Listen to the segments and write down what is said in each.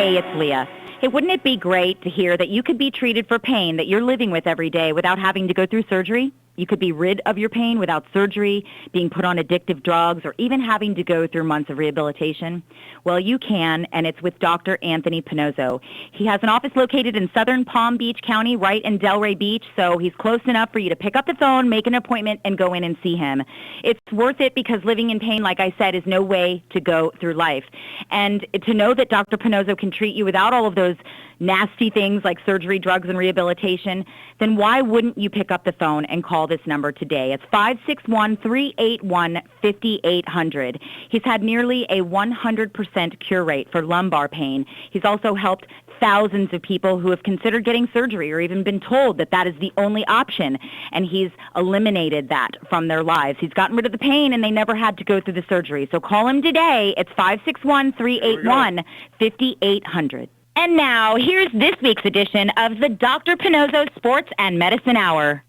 Hey, it's Leah. Hey, wouldn't it be great to hear that you could be treated for pain that you're living with every day without having to go through surgery? You could be rid of your pain without surgery, being put on addictive drugs, or even having to go through months of rehabilitation. Well, you can, and it's with Dr. Anthony Pinozzo. He has an office located in southern Palm Beach County, right in Delray Beach, so he's close enough for you to pick up the phone, make an appointment, and go in and see him. It's worth it because living in pain, like I said, is no way to go through life. And to know that Dr. Pinozzo can treat you without all of those nasty things like surgery, drugs, and rehabilitation, then why wouldn't you pick up the phone and call this number today? It's 561-381-5800. He's had nearly a 100% cure rate for lumbar pain. He's also helped thousands of people who have considered getting surgery or even been told that that is the only option, and he's eliminated that from their lives. He's gotten rid of the pain, and they never had to go through the surgery. So call him today. It's 561-381-5800. And now, here's this week's edition of the Dr. Pinozzo Sports and Medicine Hour.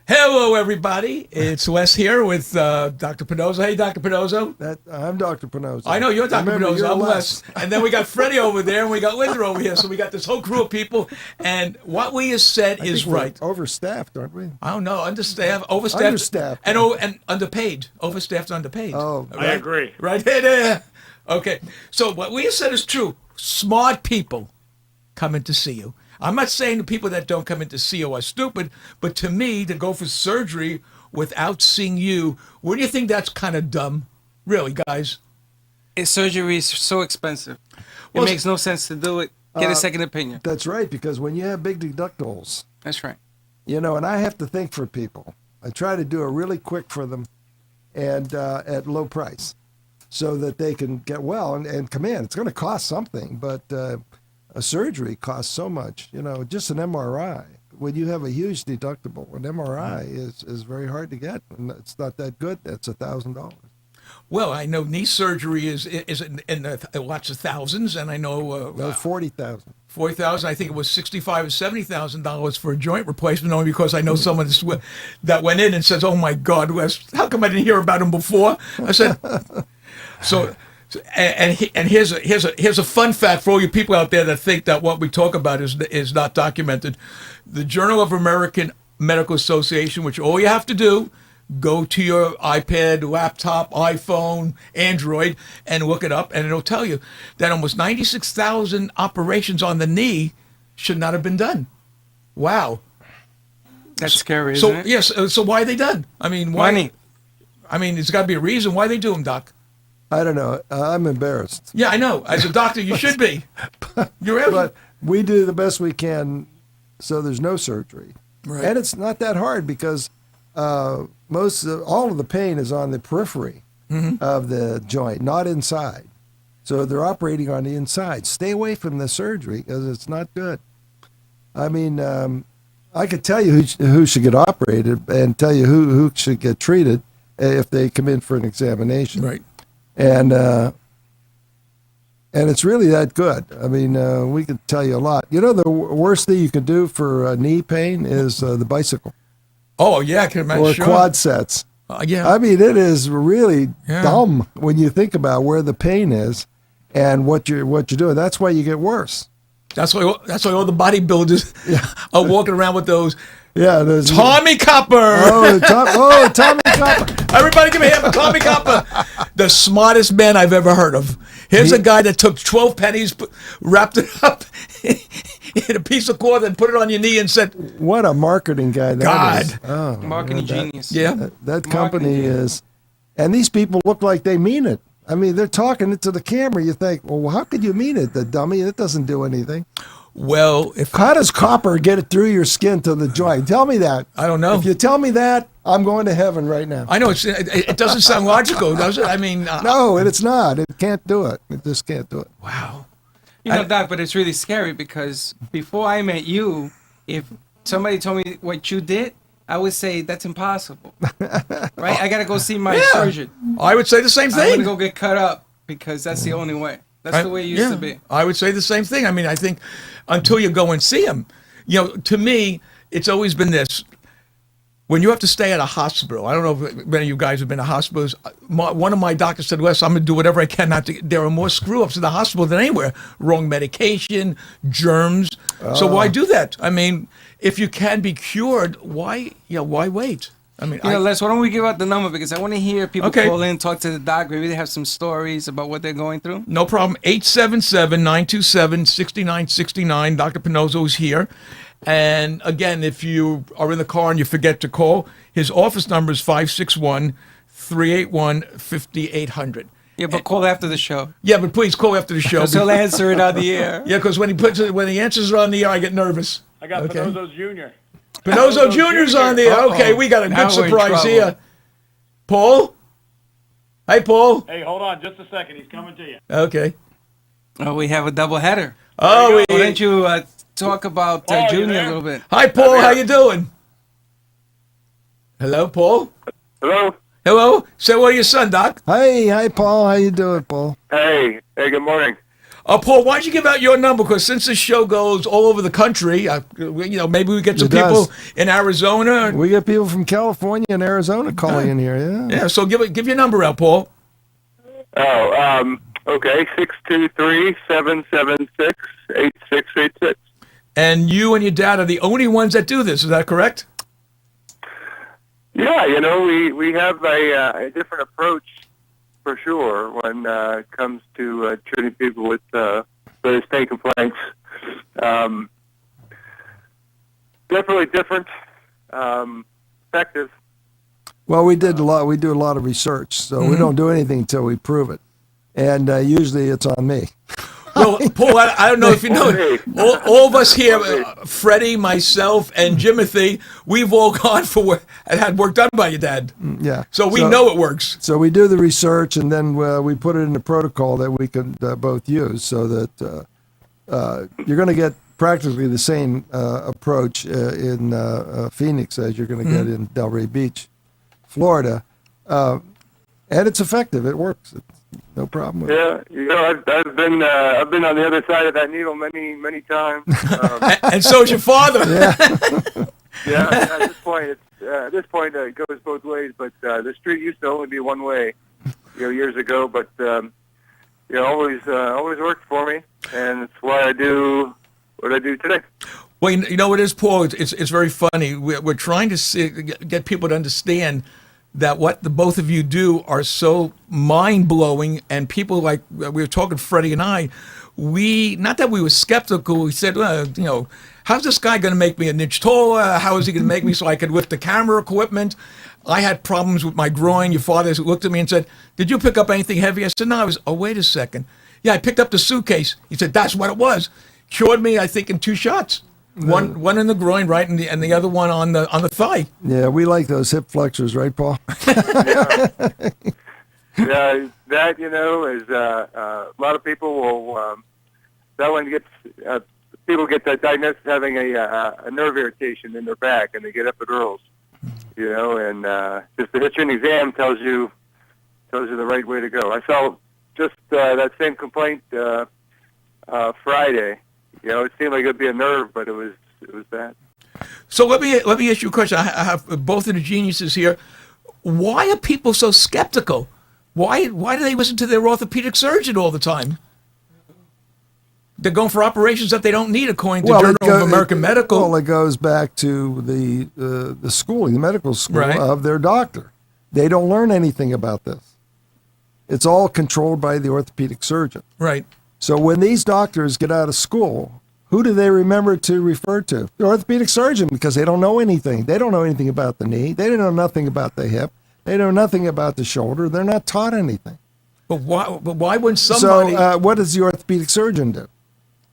Hello, everybody. It's Wes here with Dr. Pinozzo. Hey, Dr. Pinozzo. I'm Dr. Pinozzo. I know, you're Dr. Remember, Pinozzo. you're I'm Les. Wes. And then we got Freddie over there, and we got Linda over here. So we got this whole crew of people. And what we have said I is think we're right. overstaffed, aren't we? I don't know. Understaffed, overstaffed. Understaffed. And underpaid. Overstaffed, underpaid. Oh. Right? I agree. Right there. Okay. So what we have said is true. Smart people come in to see you. I'm not saying the people that don't come in to see you are stupid, but to me, to go for surgery without seeing you, wouldn't you think that's kind of dumb? Really, guys? Surgery is so expensive. Well, It makes no sense to do it. Get a second opinion. That's right, because when you have big deductibles, That's right. and I have to think for people. I try to do it really quick for them and at low price so that they can get well and come in. It's going to cost something, but a surgery costs so much. Just an MRI. When you have a huge deductible, an MRI is very hard to get, and it's not that good. That's $1,000. Well, I know knee surgery is in lots of thousands, and I know No, 40,000. 40,000. I think it was $65,000 or $70,000 for a joint replacement. Only because I know someone that went in and says, "Oh my God, Wes, how come I didn't hear about him before?" I said, "So." And here's a fun fact for all you people out there that think that what we talk about is not documented. The Journal of American Medical Association, which all you have to do, go to your iPad, laptop, iPhone, Android, and look it up, and it'll tell you that almost 96,000 operations on the knee should not have been done. Wow. That's scary, isn't it? Yes. So why are they done? I mean, why? Money. I mean, there's got to be a reason why they do them, Doc. I don't know. I'm embarrassed. Yeah, I know. As a doctor, you should be. You're But we do the best we can so there's no surgery. Right. And it's not that hard because all of the pain is on the periphery of the joint, not inside. So they're operating on the inside. Stay away from the surgery because it's not good. I mean, I could tell you who should get operated and tell you who should get treated if they come in for an examination. right. And it's really that good. I mean, we could tell you a lot. The worst thing you can do for knee pain is the bicycle Oh yeah, I can imagine. or Sure. quad sets. Yeah. I mean, it is really Yeah. dumb when you think about where the pain is and what you're doing. That's why you get worse. That's why all the bodybuilders are walking around with those Yeah, there's Tommy Copper. Tommy Copper. Everybody give me a hand for Tommy Copper. The smartest man I've ever heard of. Here's a guy that took 12 pennies, wrapped it up in a piece of cloth and put it on your knee and said, What a marketing guy that God. is. Oh, Marketing genius. yeah. That company is, and these people look like they mean it. I mean, they're talking into the camera. You think, well, how could you mean it, the dummy? It doesn't do anything. Well, How does copper get it through your skin to the joint? Tell me that. I don't know. If you tell me that, I'm going to heaven right now. I know it doesn't sound logical, does it? I mean, No, and it's not. It can't do it. It just can't do it. wow. Doc, but it's really scary because before I met you, if somebody told me what you did, I would say that's impossible. Right? I got to go see my surgeon. I would say the same I'm going thing. to go get cut up because that's the only way. That's the way it used to be. I would say the same thing. I mean, I think until you go and see him, to me, it's always been this. when you have to stay at a hospital, I don't know if many of you guys have been to hospitals. One of my doctors said, Wes, I'm going to do whatever I can not to. There are more screw-ups in the hospital than anywhere. Wrong medication, germs. So why do that? I mean, if you can be cured, why wait? I mean, Les, why don't we give out the number, because I want to hear people Okay. call in, talk to the doc. Maybe they have some stories about what they're going through. No problem. 877-927-6969. Dr. Pinozzo is here. And again, if you are in the car and you forget to call, his office number is 561-381-5800. Yeah, but call after the show. Yeah, but please call after the show. So he'll answer it on the air. Yeah, because when he answers it on the air, I get nervous. I got Okay. Pinozzo Jr. Pinozzo Jr.'s on the air. Uh-oh. Okay, we got a Now good we're in surprise trouble. here. Paul? Hey, Paul. Hey, hold on just a second. He's coming to you. Okay. Oh, we have a double header. Oh, Why don't you talk about Paul, you Junior a there? little bit? hi, Paul. How you doing? Hello, Paul? Hello. Hello? Say hello to your son, Doc. Hi, Paul. How you doing, Paul? Hey. Good morning. Paul, why'd you give out your number? Because since this show goes all over the country, maybe we get some It does. people in Arizona. We get people from California and Arizona calling in here. Yeah. Yeah, so give your number out, Paul. Oh, okay. 623-776-8686. And you and your dad are the only ones that do this. Is that correct? Yeah, we have a different approach for sure when it comes to treating people with various pain complaints. Definitely different, effective. Well, we do a lot of research, so we don't do anything until we prove it, and usually it's on me. Well, Paul, I don't know if you know it. All of us here, Freddie, myself, and Jimothy, we've all gone for and had work done by your dad. Yeah. So we know it works. So we do the research, and then we put it in a protocol that we can both use, so that you're going to get practically the same approach in Phoenix as you're going to get in Delray Beach, Florida, and it's effective. It works. It's no problem with it. Yeah, I've been on the other side of that needle many times. And so is your father. Yeah, at this point, it goes both ways. But the street used to only be one way, years ago. But always worked for me, and it's why I do what I do today. Well, you know what it is, Paul? It's very funny. We're trying to get people to understand that what the both of you do are so mind-blowing, and people like, we were talking, Freddie and I, not that we were skeptical, we said, well, how's this guy going to make me an inch taller? How is he going to make me so I could lift the camera equipment? I had problems with my groin. Your father looked at me and said, did you pick up anything heavy? I said, no. Wait a second. Yeah, I picked up the suitcase. He said, that's what it was. Cured me, I think, in 2 shots. One in the groin, right, and the other one on the thigh. Yeah, we like those hip flexors, right, Paul? Yeah, that is a lot of people will. That one gets people get diagnosed as having a nerve irritation in their back, and they get epidurals. And just the history and exam tells you the right way to go. I saw just that same complaint Friday. It seemed like it would be a nerve, but it was that. So let me ask you a question. I have both of the geniuses here. Why are people so skeptical? Why do they listen to their orthopedic surgeon all the time? They're going for operations that they don't need, according to Journal of American Medical. Well, it goes back to the schooling, the medical school Right. of their doctor. They don't learn anything about this. It's all controlled by the orthopedic surgeon. Right. So when these doctors get out of school, who do they remember to refer to? The orthopedic surgeon, because they don't know anything. They don't know anything about the knee. They don't know nothing about the hip. They know nothing about the shoulder. They're not taught anything. But why wouldn't somebody... So what does the orthopedic surgeon do?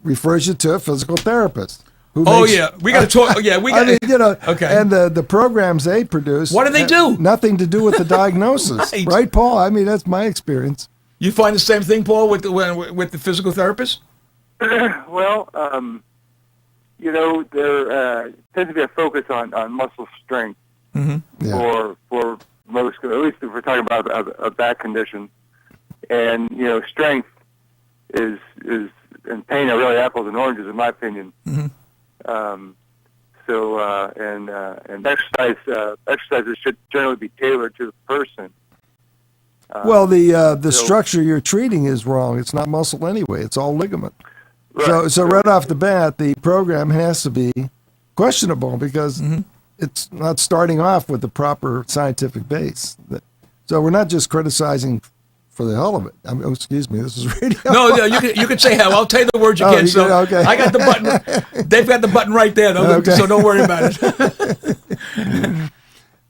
Refers you to a physical therapist. Who Oh, makes- yeah. We got to talk... Yeah, we got I mean, Okay. And the programs they produce. What do they do? Nothing to do with the diagnosis, Right. right, Paul? I mean, that's my experience. You find the same thing, Paul, with the physical therapist? Well, there tends to be a focus on muscle strength Yeah. for most, at least if we're talking about a back condition. And strength is and pain are really apples and oranges, in my opinion. and exercises should generally be tailored to the person. Well, the so- structure you're treating is wrong. It's not muscle anyway. It's all ligament. Right. So right off the bat, the program has to be questionable because it's not starting off with the proper scientific base. So we're not just criticizing for the hell of it. Excuse me, this is radio. No, you can say hell. I'll tell you the words you Oh, can. you So can- okay. I got the button. They've got the button right there. Okay. So don't worry about it.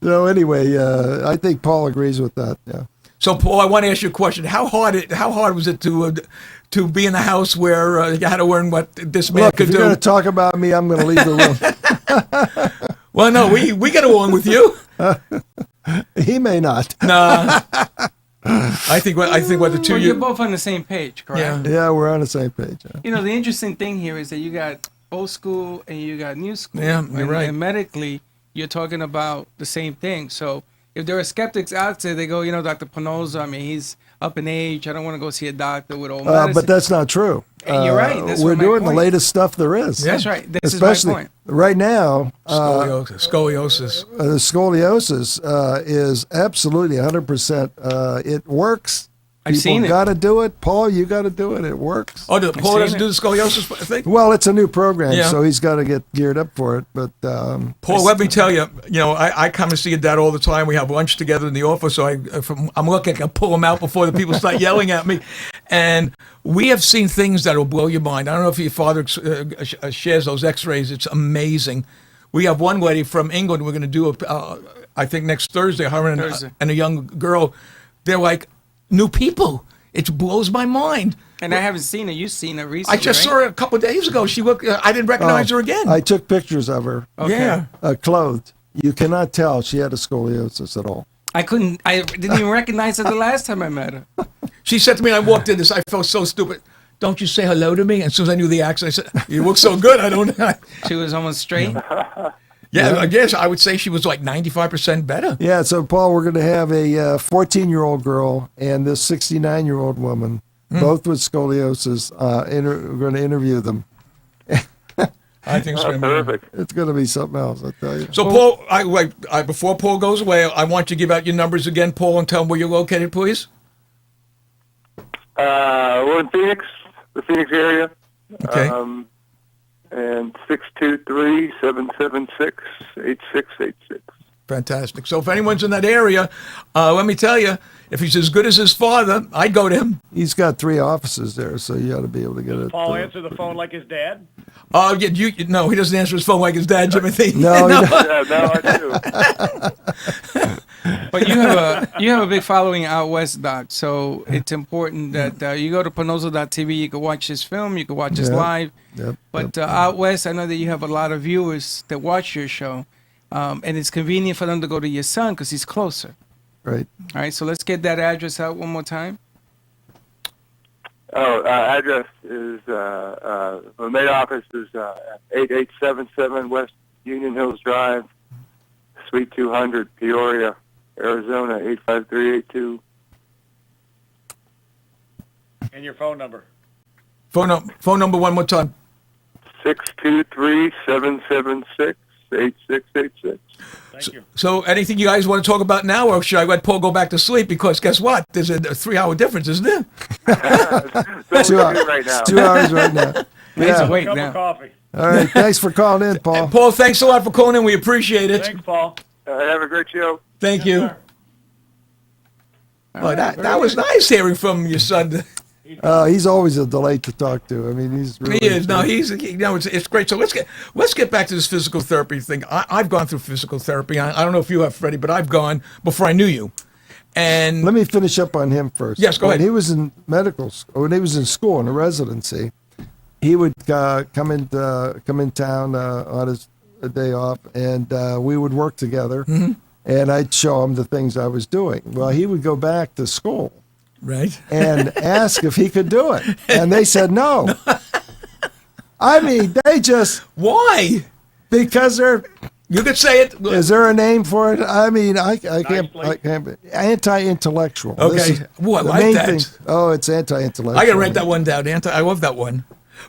So anyway, I think Paul agrees with that. Yeah. So Paul, I want to ask you a question. How hard was it to be in the house where you had to learn what this man Look, could if you're do? going to talk about me, I'm going to leave the room. Well, no, we get along with you. He may not. Nah. I think what the two Well, of you're you. both on the same page, correct? Yeah. Yeah, we're on the same page. Yeah. You know, the interesting thing here is that you got old school and you got new school. Yeah, you're right. And medically, you're talking about the same thing. So if there are skeptics out there, they go, Dr. Pinoza, I mean, he's up in age. I don't want to go see a doctor with old medicine. But that's not true. And you're right. That's we're my doing the point. latest stuff there is. Yeah. That's right. This Especially is my point. right now, Scoliosis. the scoliosis is absolutely 100%. It works. I've seen it. People got to do it. Paul, you got to do it. It works. Oh, Paul seen doesn't it. do the scoliosis thing? Well, it's a new program, Yeah. so he's got to get geared up for it. But Paul, let me tell you, I come and see your dad all the time. We have lunch together in the office, so I'm lucky I can pull him out before the people start yelling at me. And we have seen things that will blow your mind. I don't know if your father shares those x-rays. It's amazing. We have one lady from England we're going to do, I think next Thursday, her Thursday. and a young girl. They're like new people. It blows my mind. And I haven't seen her. You've seen her recently, I just right? saw her a couple of days ago. She looked. I didn't recognize her again. I took pictures of her, Okay. Yeah. clothed. You cannot tell she had a scoliosis at all. I didn't even recognize her the last time I met her. She said to me, I walked in this, I felt so stupid. Don't you say hello to me? And as soon as I knew the accent, I said, you look so good. I don't know. She was almost straight. Yeah, I guess I would say she was like 95% better. Yeah, so Paul, we're going to have a 14-year-old girl and this 69-year-old woman, both with scoliosis. We're going to interview them. I think it's going to be. Terrific. It's going to be something else, I tell you. So, Paul, I before Paul goes away, I want you to give out your numbers again, Paul, and tell him where you're located, please. We're in Phoenix, the Phoenix area. Okay. And 623-776-8686. Fantastic. So if anyone's in that area, let me tell you, if he's as good as his father, I'd go to him. He's got 3 offices there, so you ought to be able to get it. Paul answer the phone like his dad? Yeah, no, he doesn't answer his phone like his dad, Jimothy. No, he doesn't. Yeah, no, I do. But you have a big following out west, Doc. So it's important that you go to Panoza.tv. You can watch his film. You can watch his Yeah. live. Yep, But out west, I know that you have a lot of viewers that watch your show, and it's convenient for them to go to your son because he's closer. Right. All right, so let's get that address out one more time. Address is, the main office is 8877 West Union Hills Drive, Suite 200, Peoria, Arizona, 85382. And your phone number? Phone number one more time. 623-776-8686. Thank you. So anything you guys want to talk about now, or should I let Paul go back to sleep? Because guess what? There's a 3-hour difference, isn't there? So 2 we're hours, good right now. 2 hours right now. He's Yeah. awake Cup now. of coffee. All right. Thanks for calling in, Paul. Paul, thanks a lot for calling in. We appreciate it. Thanks, Paul. Have a great show. Thank you. sir. Oh, that was nice hearing from your son. He's always a delight to talk to. I mean, he's really. He is. No, it's great. So let's get back to this physical therapy thing. I've gone through physical therapy. I don't know if you have, Freddie, but I've gone before I knew you. And Let me finish up on him first. Yes, go ahead. When he was in medical school, when he was in school in a residency, he would come in town on his day off, and we would work together. Mm-hmm. And I'd show him the things I was doing. Well, he would go back to school right. and ask if he could do it, and they said no. I mean, they just Why? because they're. You could say it. Is there a name for it? I mean, I can't. Nicely. I can't. Anti-intellectual. Okay. This is Ooh, I the like main that. thing. Oh, it's anti-intellectual. I gotta write that one down, I love that one.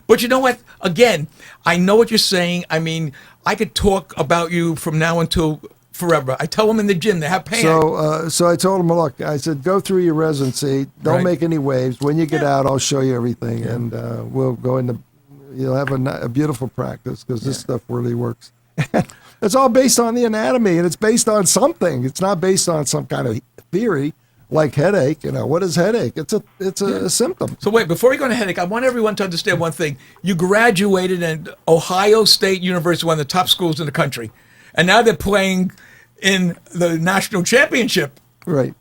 But you know what? Again, I know what you're saying. I mean, I could talk about you from now until forever. I tell them in the gym they have pain. So I told him, look, I said, go through your residency. Don't Right. make any waves. When you get out, I'll show you everything, and we'll go into. You'll have a beautiful practice because this stuff really works. It's all based on the anatomy, and it's based on something. It's not based on some kind of theory like headache. You know, what is headache? It's a symptom. So wait, before we go into headache, I want everyone to understand one thing. You graduated at Ohio State University, one of the top schools in the country, and now they're playing in the national championship. Right.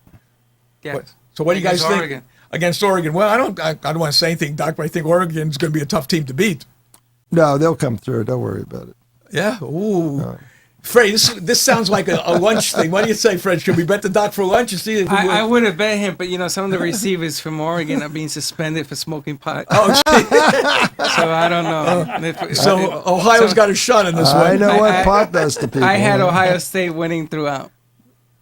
Yes. So what do you guys Against think? Oregon. Against Oregon. Well, I don't want to say anything, Doc, but I think Oregon's going to be a tough team to beat. No, they'll come through. Don't worry about it. Yeah. Ooh. Fred, this sounds like a lunch thing. What do you say, Fred? Should we bet the Doc for lunch and see if we win? I would have bet him, but some of the receivers from Oregon are being suspended for smoking pot. Oh, gee. So I don't know. So Ohio's got a shot in this I one. know what I- pot does to people. I had Ohio State winning throughout.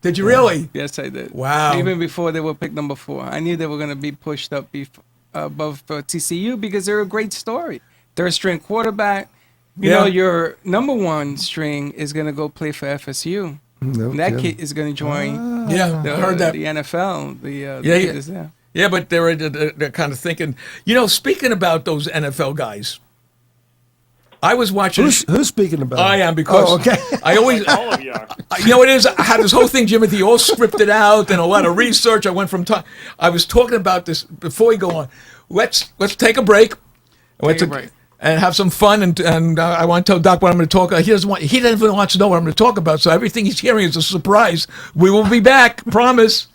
Did you really? Yes, I did. Wow. Even before they were picked number 4, I knew they were going to be pushed up above TCU because they're a great story. Third string quarterback. You Yeah. know, your number 1 string is going to go play for FSU. No And that kidding. kid is going to join Yeah, I heard that. the NFL. The Yeah, kid yeah. is there. Yeah, but they're kind of thinking. Speaking about those NFL guys, I was watching. Who's speaking about? I it? am because Oh, okay. I always. All of you are. You know what it is? I had this whole thing, Jimothy, all scripted out and a lot of research. I went from time. I was talking about this before we go on. Let's take a break. Take a break. And have some fun. And I want to tell Doc what I'm going to talk about. He doesn't even want to know what I'm going to talk about. So everything he's hearing is a surprise. We will be back. Promise.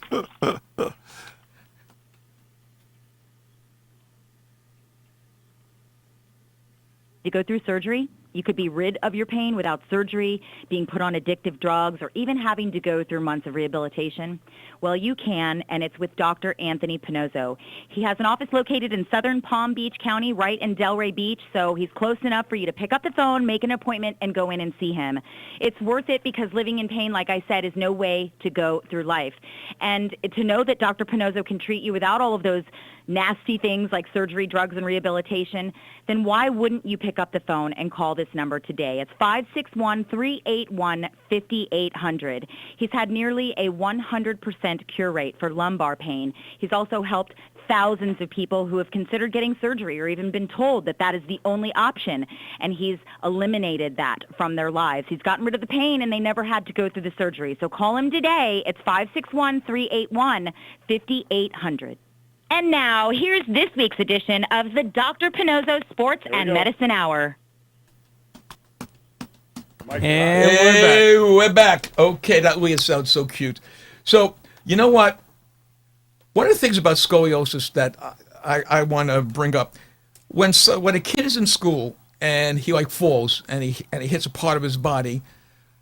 To go through surgery, you could be rid of your pain without surgery, being put on addictive drugs, or even having to go through months of rehabilitation. Well, you can, and it's with Dr. Anthony Pinozzo. He has an office located in southern Palm Beach County, right in Delray Beach, so he's close enough for you to pick up the phone, make an appointment, and go in and see him. It's worth it because living in pain, like I said, is no way to go through life. And to know that Dr. Pinozzo can treat you without all of those nasty things like surgery, drugs, and rehabilitation, then why wouldn't you pick up the phone and call this number today? It's 561-381-5800. He's had nearly a 100% cure rate for lumbar pain. He's also helped thousands of people who have considered getting surgery or even been told that that is the only option, and he's eliminated that from their lives. He's gotten rid of the pain, and they never had to go through the surgery. So call him today. It's 561-381-5800. And now, here's this week's edition of the Dr. Pinozzo Sports and go. Medicine Hour. Mike, And Hey, we're back. Okay, that Leah sounds so cute. So, you know what? One of the things about scoliosis that I want to bring up, when a kid is in school and he falls and he hits a part of his body,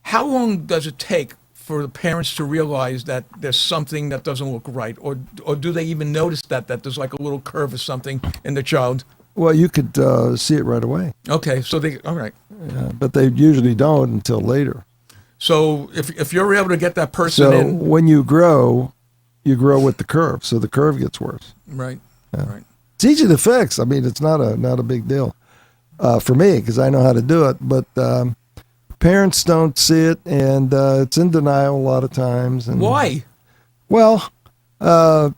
how long does it take for the parents to realize that there's something that doesn't look right, or do they even notice that there's like a little curve or something in the child? Well, you could see it right away, Okay, so all right. but they usually don't until later. So if you're able to get that person So in, when you grow with the curve, so the curve gets worse. right, right. It's easy to fix. I mean, it's not a big deal for me because I know how to do it. But parents don't see it, and it's in denial a lot of times. And Why? Well, they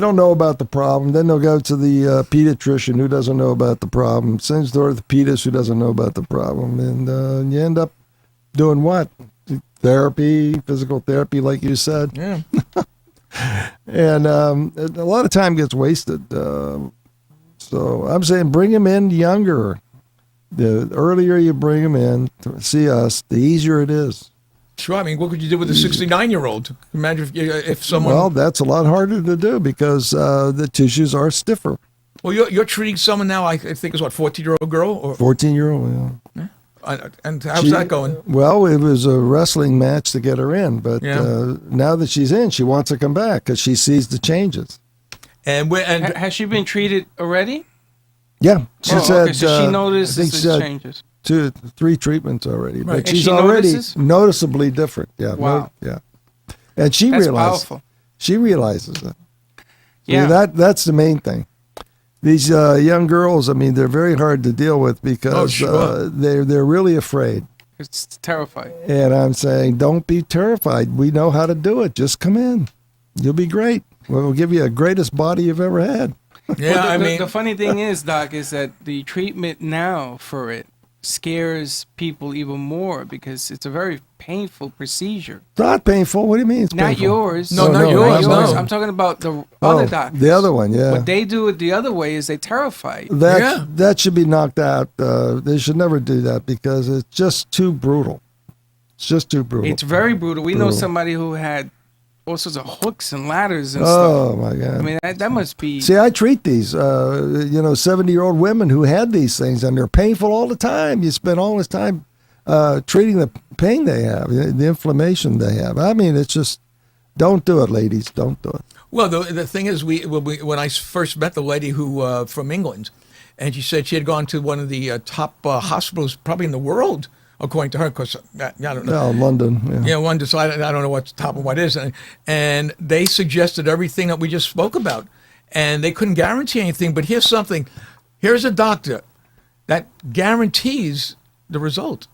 don't know about the problem. Then they'll go to the pediatrician who doesn't know about the problem. Sends to the orthopedist who doesn't know about the problem, and you end up doing what? Therapy, physical therapy, like you said. Yeah. And a lot of time gets wasted. So I'm saying bring them in younger. The earlier you bring them in to see us, the easier it is. Sure. I mean, what could you do with a 69-year-old? Imagine if someone. Well, that's a lot harder to do because the tissues are stiffer. Well, you're treating someone now. I think is what 14-year-old girl, or 14-year-old, yeah. and how's that going? Well, it was a wrestling match to get her in, but Yeah. now that she's in, she wants to come back because she sees the changes. And Has she been treated already? Yeah, she said. Okay, so she I notices think the she said changes. 3 treatments already, Right. but And she's she already notices? noticeably different. Yeah. Wow. Yeah. And she That's realizes. powerful. She realizes that. Yeah. That's the main thing. these young girls, I mean, they're very hard to deal with because sure. they're really afraid. It's terrifying. And I'm saying, don't be terrified. We know how to do it. Just come in. You'll be great. We'll give you the greatest body you've ever had. Yeah, Well, I the, mean, the funny thing is, Doc, is that the treatment now for it scares people even more because it's a very painful procedure. It's not painful. What do you mean? It's Not painful? yours. No, not yours, no. I'm talking about the Oh, other doctors. the other one, yeah. What they do it the other way is they terrify you. Yeah. That should be knocked out. They should never do that because it's just too brutal. It's just too brutal. It's very brutal. We know Brutal. somebody who had all sorts of hooks and ladders and Oh stuff. my God! I mean, that must be. See, I treat these, 70-year-old women who had these things, and they're painful all the time. You spend all this time treating the pain they have, the inflammation they have. I mean, it's just, don't do it, ladies. Don't do it. well, the thing is, when I first met the lady who from England, and she said she had gone to one of the top hospitals probably in the world, according to her, because I don't know. No, London. Yeah. One decided, I don't know what's top and what isn't. And they suggested everything that we just spoke about. And they couldn't guarantee anything. But here's something. Here's a doctor that guarantees the result.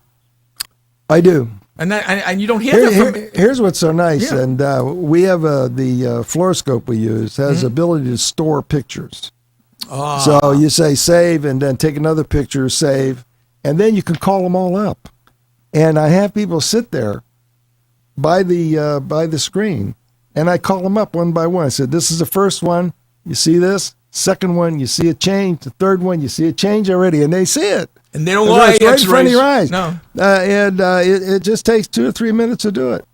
I do. And you don't hear that from Here's what's so nice, Yeah. and we have the fluoroscope we use has Mm-hmm. ability to store pictures. Ah. So you say save, and then take another picture, save, and then you can call them all up. And I have people sit there by the screen, and I call them up one by one. I said, "This is the first one. You see this? Second one, you see a change. The third one, you see a change already," and they see it. And they don't It's lie. right in front of your eyes. No. It just takes 2 or 3 minutes to do it.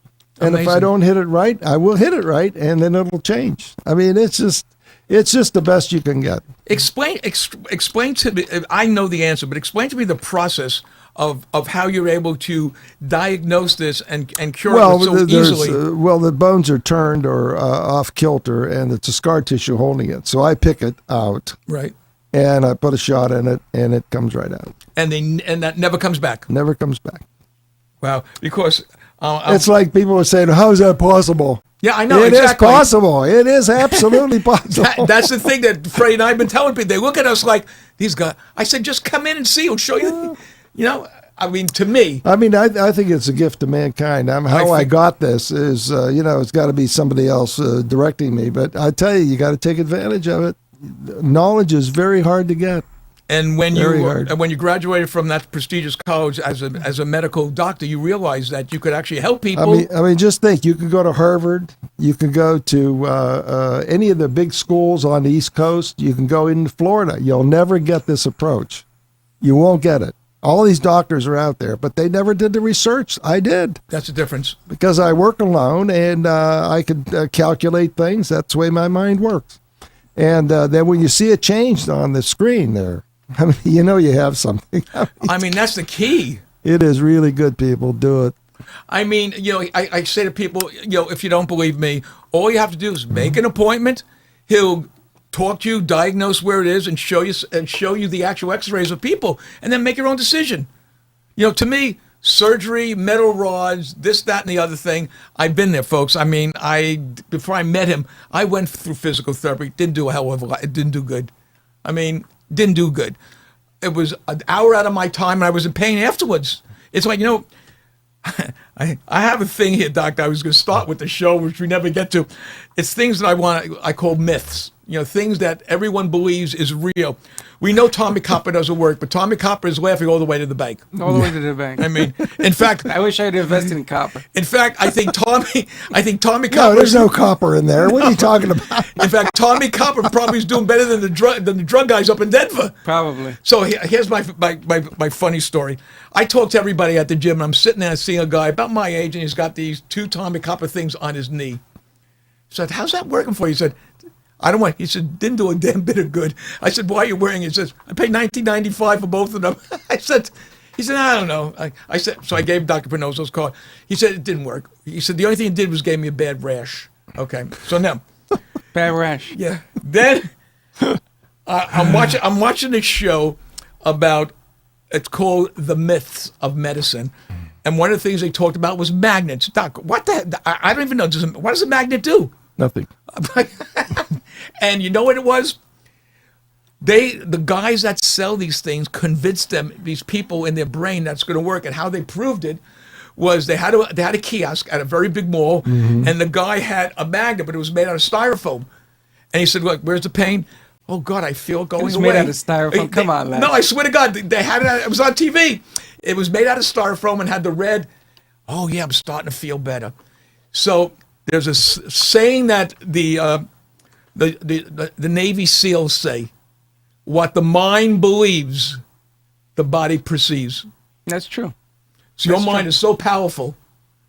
And if I Amazing. don't hit it right, I will hit it right, and then it'll change. I mean, it's just the best you can get. Explain to me. I know the answer, but explain to me the process of how you're able to diagnose this and cure it so easily. The bones are turned or off kilter, and it's a scar tissue holding it. So I pick it out, Right. and I put a shot in it, and it comes right out. And that never comes back. Never comes back. Wow. Because It's like people are saying, "How is that possible?" yeah, I know It is exactly. possible. It is absolutely possible. That's the thing that Freddie and I have been telling people. They look at us like these guys. I said, just come in and see. He'll show you. I mean, to me, I mean, I think it's a gift to mankind. How I think- got this is, it's got to be somebody else directing me. But I tell you got to take advantage of it. Knowledge is very hard to get. and when Very you hard. when you graduated from that prestigious college as a medical doctor, you realized that you could actually help people. I mean, just think. You can go to Harvard. You can go to any of the big schools on the East Coast. You can go into Florida. You'll never get this approach. You won't get it. All these doctors are out there, but they never did the research. I did. That's the difference. Because I work alone and I could calculate things. That's the way my mind works. And then when you see it changed on the screen there, I mean, you have something. I mean, that's the key. It is really good, people. Do it. I mean, I say to people, if you don't believe me, all you have to do is make an appointment. He'll talk to you, diagnose where it is, and show you the actual X-rays of people, and then make your own decision. To me, surgery, metal rods, this, that, and the other thing. I've been there, folks. I mean, before I met him, I went through physical therapy. Didn't do a hell of a lot. It didn't do good. I mean, didn't do good. It was an hour out of my time, and I was in pain afterwards. It's like, I have a thing here, Doctor. I was going to start with the show, which we never get to. It's things that I call myths. Things that everyone believes is real. We know Tommy Copper doesn't work, but Tommy Copper is laughing all the way to the bank. All the way to the bank. I mean, in fact, I wish I had invested in copper. I think Tommy No, Copper. there's no copper in there. What are you talking about? In fact, Tommy Copper probably is doing better than the drug guys up in Denver. Probably. So here's my funny story. I talk to everybody at the gym, and I'm sitting there seeing a guy about my age, and he's got these 2 Tommy Copper things on his knee. I said, "How's that working for you?" He said, "I don't want." He said, "Didn't do a damn bit of good." I said, "Why are you wearing it?" He says, "I paid $19.95 for both of them." He said, "I don't know." I said, so I gave Dr. Pinozzo's card. He said it didn't work. He said the only thing it did was gave me a bad rash. Okay, so now. Bad rash. Yeah. Then I'm watching this show about, it's called The Myths of Medicine. And one of the things they talked about was magnets. Doc, what the? I don't even know. What does a magnet do? Nothing. And you know what it was? the guys that sell these things convinced them, these people in their brain, that's going to work. And how they proved it was they had a kiosk at a very big mall, and the guy had a magnet, but it was made out of styrofoam. And he said, "Look, where's the pain? Oh God, I feel it going was away." made out of styrofoam? Come on, lad. No, I swear to God, they had it. It was on TV. It was made out of styrofoam and had the red. Oh yeah, I'm starting to feel better. So there's a saying that the Navy SEALs say, "What the mind believes, the body perceives." That's true. So your That's mind true. is so powerful.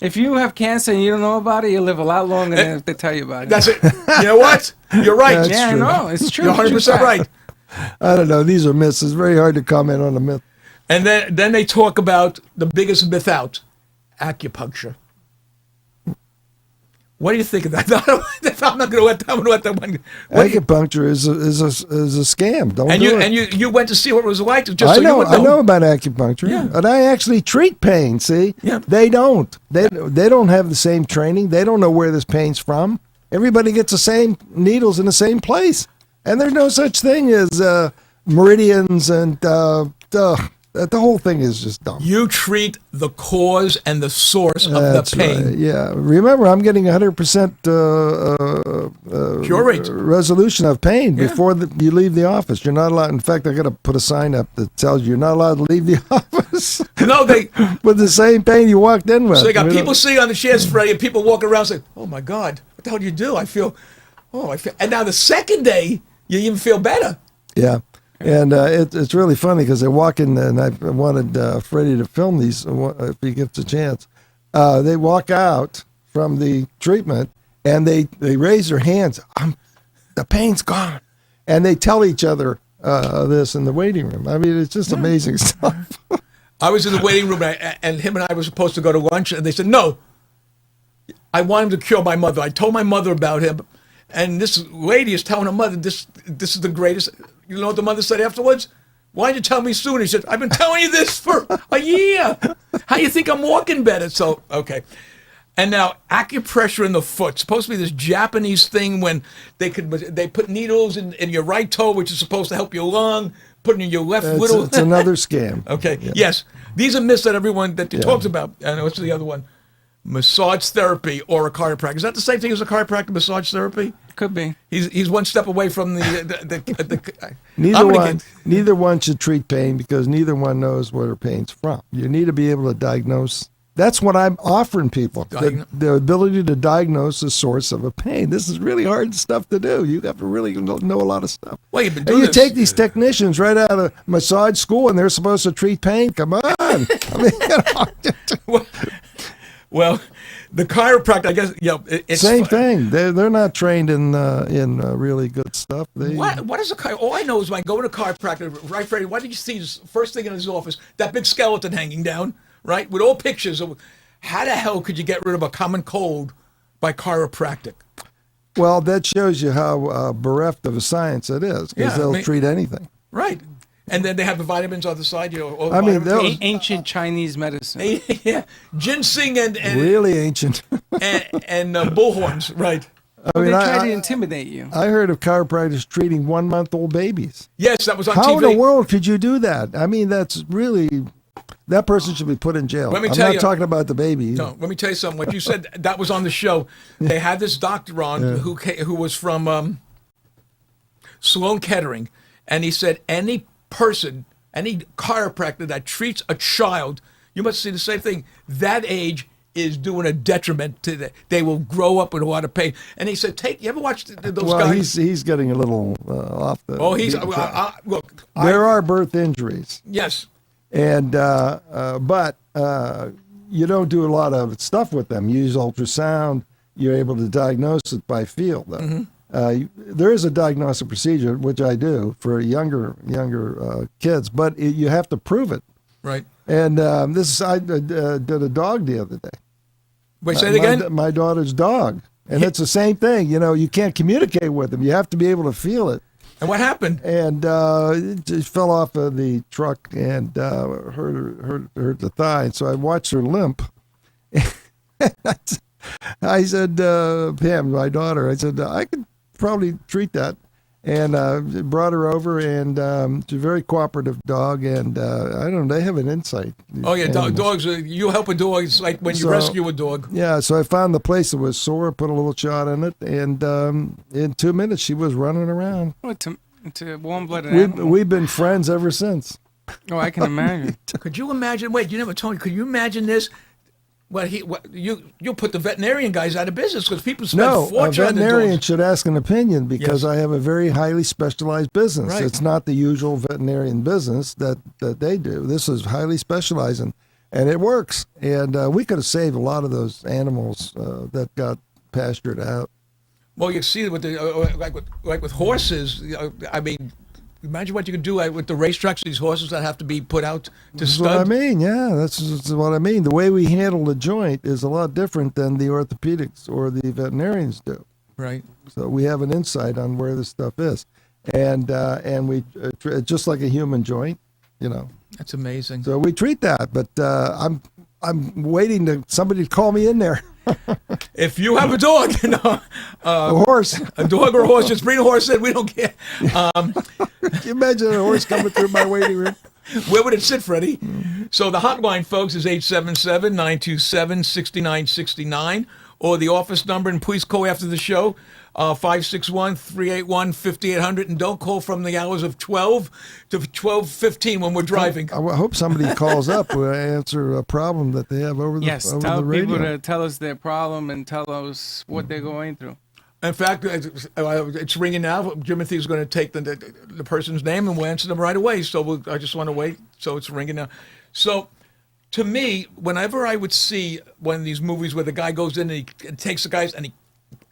If you have cancer and you don't know about it, you live a lot longer than if they tell you about it. That's it. You know what? You're right. That's yeah, true. I know. It's true. You're True 100% fact. right. I don't know. These are myths. It's very hard to comment on a myth. And then they talk about the biggest myth out, acupuncture. What do you think of that? I'm not going to let that one. Acupuncture is a scam. Don't And do you it. you went to see what it was like, just I so know. you would I know know. about acupuncture, Yeah. and I actually treat pain. See, Yeah. they don't. They don't have the same training. They don't know where this pain's from. Everybody gets the same needles in the same place, and there's no such thing as meridians and the whole thing is just dumb. You treat the cause and the source of That's the pain. right. Yeah. Remember, I'm getting 100% Cure rate. resolution of pain Yeah. before you leave the office. You're not allowed. In fact, I got to put a sign up that tells you you're not allowed to leave the office No, they with the same pain you walked in with. so they got We people don't- sitting on the chairs, Freddie, and people walking around saying, "Oh my God, what the hell do you do? I feel." And now the second day, you even feel better. Yeah. And it's really funny because they walk in, and I wanted Freddie to film these if he gets a chance. They walk out from the treatment, and they raise their hands. The pain's gone. And they tell each other this in the waiting room. I mean, it's just amazing stuff. I was in the waiting room, and him and I were supposed to go to lunch, and they said, "No, I want him to cure my mother." I told my mother about him, and this lady is telling her mother, "This is the greatest." You know what the mother said afterwards? "Why didn't you tell me sooner?" He said, "I've been telling you this for a year. How do you think I'm walking better?" So, okay. And now acupressure in the foot. Supposed to be this Japanese thing when they put needles in your right toe, which is supposed to help your lung, putting in your left little. It's another scam. Okay. Yeah. Yes. These are myths that everyone that talks about. And what's the other one? Massage therapy or a chiropractor. Is that the same thing as a chiropractor? Massage therapy? Could be. He's one step away from the Neither one should treat pain because neither one knows where pain's from. You need to be able to diagnose. That's what I'm offering people, the ability to diagnose the source of a pain. This is really hard stuff to do. You have to really know a lot of stuff. Well, you've been And doing you this. take these technicians right out of massage school, and they're supposed to treat pain. Come on. I mean, Well, the chiropractor, I guess, it's same thing. They're not trained in really good stuff. What is a chiropractor? All I know is when I go to a chiropractor, right, Freddie, why did you see this first thing in his office, that big skeleton hanging down, right, with all pictures of how the hell could you get rid of a common cold by chiropractic? Well, that shows you how bereft of a science it is, because Yeah, they'll treat anything. Right. And then they have the vitamins on the side, all the I mean, vitamins. Ancient Chinese medicine. Yeah, ginseng and Really ancient. and bullhorns, right? I mean, They try to intimidate you. I heard of chiropractors treating 1-month-old babies. Yes, that was on How TV. in the world could you do that? I mean, that's really, that person should be put in jail. Let me I'm tell not you- talking about the baby. either. No, let me tell you something. What you said, that was on the show. They had this doctor on who was from Sloan Kettering, and he said any chiropractor that treats a child, you must see the same thing. That age is doing a detriment to them. They will grow up with a lot of pain. And he said, you ever watch those Well, guys? he's getting a little off the. Oh, he's beaten track. look. There are birth injuries, Yes. and but you don't do a lot of stuff with them. You use ultrasound. You're able to diagnose it by feel. Though. There is a diagnostic procedure, which I do for younger kids, but you have to prove it. Right. And I did a dog the other day. Wait, say it again. My daughter's dog, and it's the same thing. You know, you can't communicate with them. You have to be able to feel it. And what happened? And it just fell off of the truck and hurt the thigh. And so I watched her limp. I said, Pam, my daughter, I said, I could probably treat that. And brought her over, and she's a very cooperative dog, and I don't know, they have an insight. Oh yeah, Animals. dogs. You help a dog. It's like when you So- rescue a dog. Yeah, so I found the place that was sore, put a little shot in it, and in 2 minutes she was running around. Oh, it's a warm-blooded animal. We've been friends ever since. Oh, I can imagine. Could you imagine? Wait, you never told me. Could you imagine this? You'll put the veterinarian guys out of business because people spend No, a fortune on the veterinarian dogs. should ask an opinion because Yes. I have a very highly specialized business. Right. It's not the usual veterinarian business that they do. This is highly specialized, and it works. And we could have saved a lot of those animals that got pastured out. Well, you see with the like with horses. I mean, imagine what you could do with the racetracks. These horses that have to be put out to That's what I stud. mean. Yeah, that's what I mean. The way we handle the joint is a lot different than the orthopedics or the veterinarians do. Right. So we have an insight on where this stuff is, and we just like a human joint, you know. That's amazing. So we treat that, but I'm waiting to somebody to call me in there. If you have a dog, A horse. a dog or a horse, just bring a horse in. We don't care. Can you imagine a horse coming through my waiting room? Where would it sit, Freddie? So the hotline, folks, is 877-927-6969, or the office number, and please call after the show, 561-381-5800, and don't call from the hours of 12 to 12:15 when we're driving. I hope somebody calls up to answer a problem that they have over the Yes, over tell the radio. people to tell us their problem and tell us what they're going through. In fact, it's ringing now. Timothy's going to take the person's name, and we'll answer them right away. So I just want to wait. So it's ringing now. So to me, whenever I would see one of these movies where the guy goes in and he takes the guys and he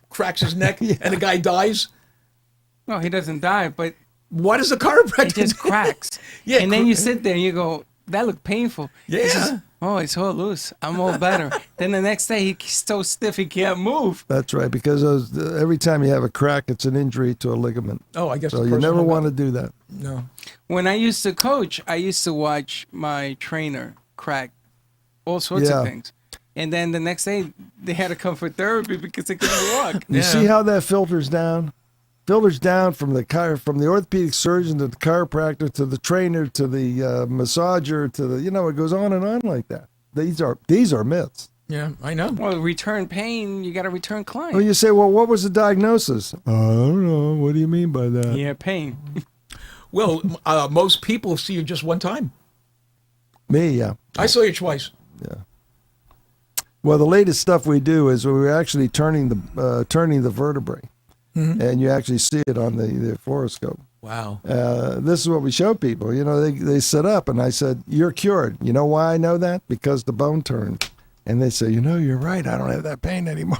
cracks his neck and the guy dies, No, he doesn't die, but what is the chiropractor? it just cracks. Yeah, and then you sit there and you go, that looked painful. He Yeah. says, oh, it's all loose. I'm all better. Then the next day he's so stiff he can't move. That's right, because every time you have a crack, it's an injury to a ligament. Oh, I guess So the you person never hung want up. to do that. No. When I used to coach, I used to watch my trainer crack all sorts Yeah. of things. And then the next day they had to come for therapy because they couldn't walk. You Yeah. see how that filters down? Filters down from the orthopedic surgeon to the chiropractor to the trainer to the massager to the it goes on and on like that. These are myths. Yeah, I know. Well, return pain, you got to return client. Well, you say, well, what was the diagnosis? I don't know. What do you mean by that? Yeah, pain. Well, most people see you just one time. Me, yeah. I saw you twice. Well, the latest stuff we do is we're actually turning the vertebrae, and you actually see it on the fluoroscope. Wow. This is what we show people. They sit up, and I said, "You're cured." You know why I know that? Because the bone turned, and they say, "You're right. I don't have that pain anymore."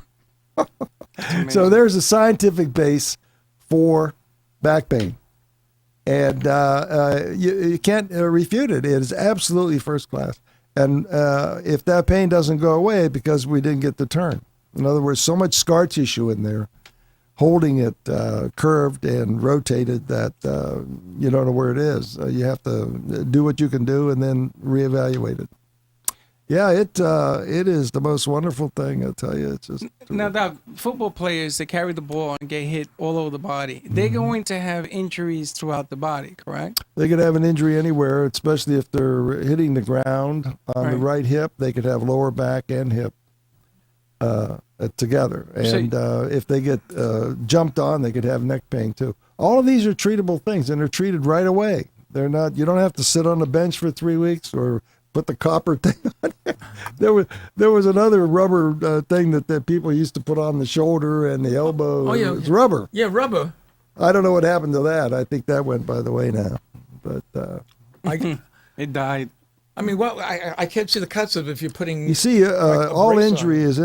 So there's a scientific base for back pain, and you can't refute it. It is absolutely first class. And if that pain doesn't go away because we didn't get the turn, in other words, so much scar tissue in there, holding it curved and rotated that you don't know where it is. You have to do what you can do and then reevaluate it. Yeah, it is the most wonderful thing, I tell you. It's just Now, Doc, football players, they carry the ball and get hit all over the body. They're going to have injuries throughout the body, correct? they could have an injury anywhere, especially if they're hitting the ground on the Right. right hip. They could have lower back and hip together, So- and if they get jumped on, they could have neck pain too. All of these are treatable things, and they're treated right away. They're not. You don't have to sit on the bench for 3 weeks or put the copper thing on. There was another rubber thing that people used to put on the shoulder and the elbow. Oh, yeah. It's rubber. Yeah, rubber. I don't know what happened to that. I think that went by the way now. But It died. I mean, well, I can't see the cuts of if you're putting. you see, like a all brace on. injury is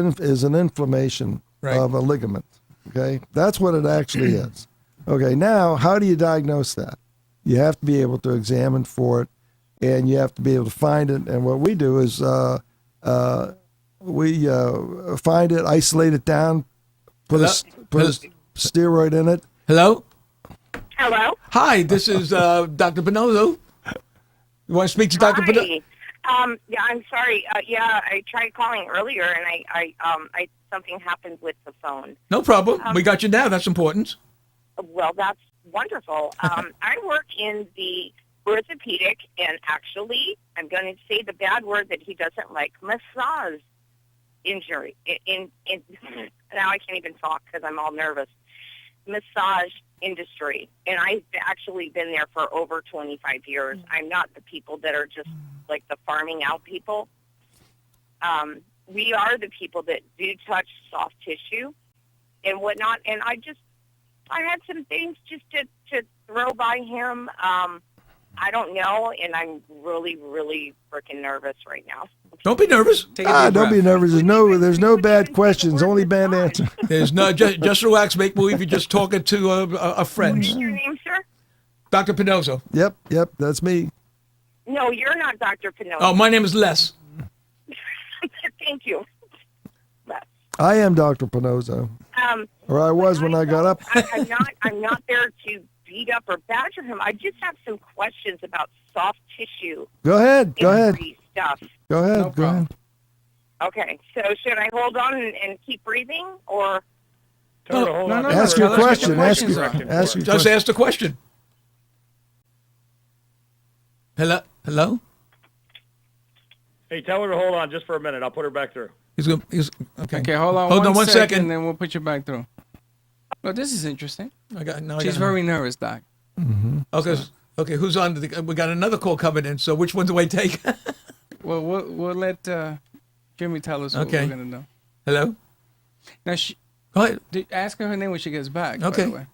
an inflammation Right. of a ligament. Okay, that's what it actually is. Okay, now how do you diagnose that? You have to be able to examine for it, and you have to be able to find it. And what we do is we find it, isolate it down, put a steroid in it. Hello? Hello. Hi, this is Dr. Bonozzo. You want to speak to Dr. Bonozzo? Hi. Yeah, I'm sorry. Yeah, I tried calling earlier, and I something happened with the phone. No problem. We got you now. That's important. Well, that's wonderful. I work in the orthopedic, and actually, I'm going to say the bad word that he doesn't like, massage injury. Now I can't even talk because I'm all nervous. Massage industry, and I've actually been there for over 25 years. I'm not the people that are just like the farming out people. We are the people that do touch soft tissue and whatnot. And I had some things just to throw by him. I don't know, and I'm really, really freaking nervous right now. Don't be nervous. Take a deep Don't be breath. nervous. There's no bad questions, only bad answers. There's no just relax. Make believe you're just talking to a friend. What is your name, sir? Dr. Pinozzo. Yep, that's me. No, you're not Dr. Pinocchio. Oh, my name is Les. Thank you. But, I am Dr. Pinozzo, or I was when I got up. I'm not there to beat up or badger him. I just have some questions about soft tissue Go ahead. injury stuff. Go ahead. No Go problem. ahead. Okay, so should I hold on and keep breathing, or Tell her to hold no, on. no, to no. Ask her. your Tell us what question. your Ask questions your, are. ask your Just question. ask the question. Hello? Hey, tell her to hold on just for a minute. I'll put her back through. He's okay. Okay, hold on. Hold on one 1 second. and then we'll put you back through. Well, this is interesting. She's She's very nervous, Doc. Okay. Who's on? We got another call coming in. So which one do I take? Well, we'll let Jimmy tell us what Okay. we're gonna know. Hello. Now, Go ahead. ask her name when she gets back. Okay. By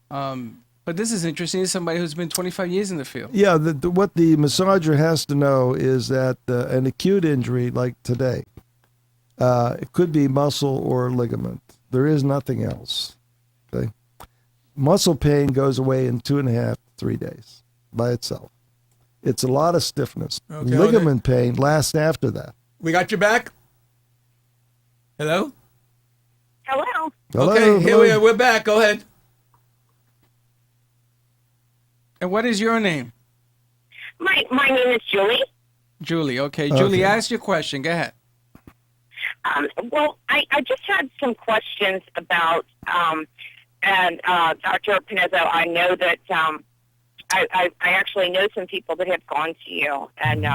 the way. But this is interesting. This is somebody who's been 25 years in the field. Yeah, what the massager has to know is that an acute injury like today, it could be muscle or ligament. There is nothing else. Okay, muscle pain goes away in 2.5 to 3 days by itself. It's a lot of stiffness. Okay, Ligament pain lasts after that. We got you back. Hello. hello? Okay. Here we are. We're back. Go ahead. And what is your name? My name is Julie. Julie. Okay, Julie, Okay. ask your question. Go ahead. Well, I just had some questions about, and Dr. Pinezzo, I know that I actually know some people that have gone to you, and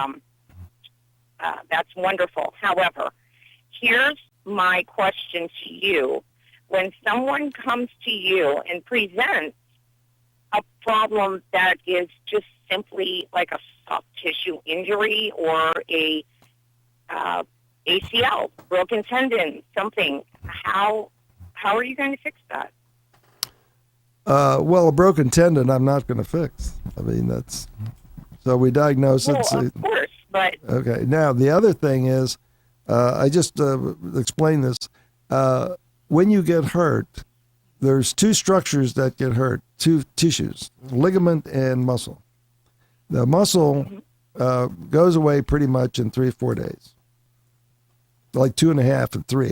that's wonderful. However, here's my question to you. When someone comes to you and presents a problem that is just simply like a soft tissue injury or a ACL, broken tendon, something, how are you going to fix that? Well, a broken tendon, I'm not going to fix. I mean, that's so we diagnose it. Well, of course, but Okay. Now, the other thing is, I just explained this. When you get hurt, there's two structures that get hurt, two tissues, ligament and muscle. The muscle goes away pretty much in 3 or 4 days. Like 2.5 and 3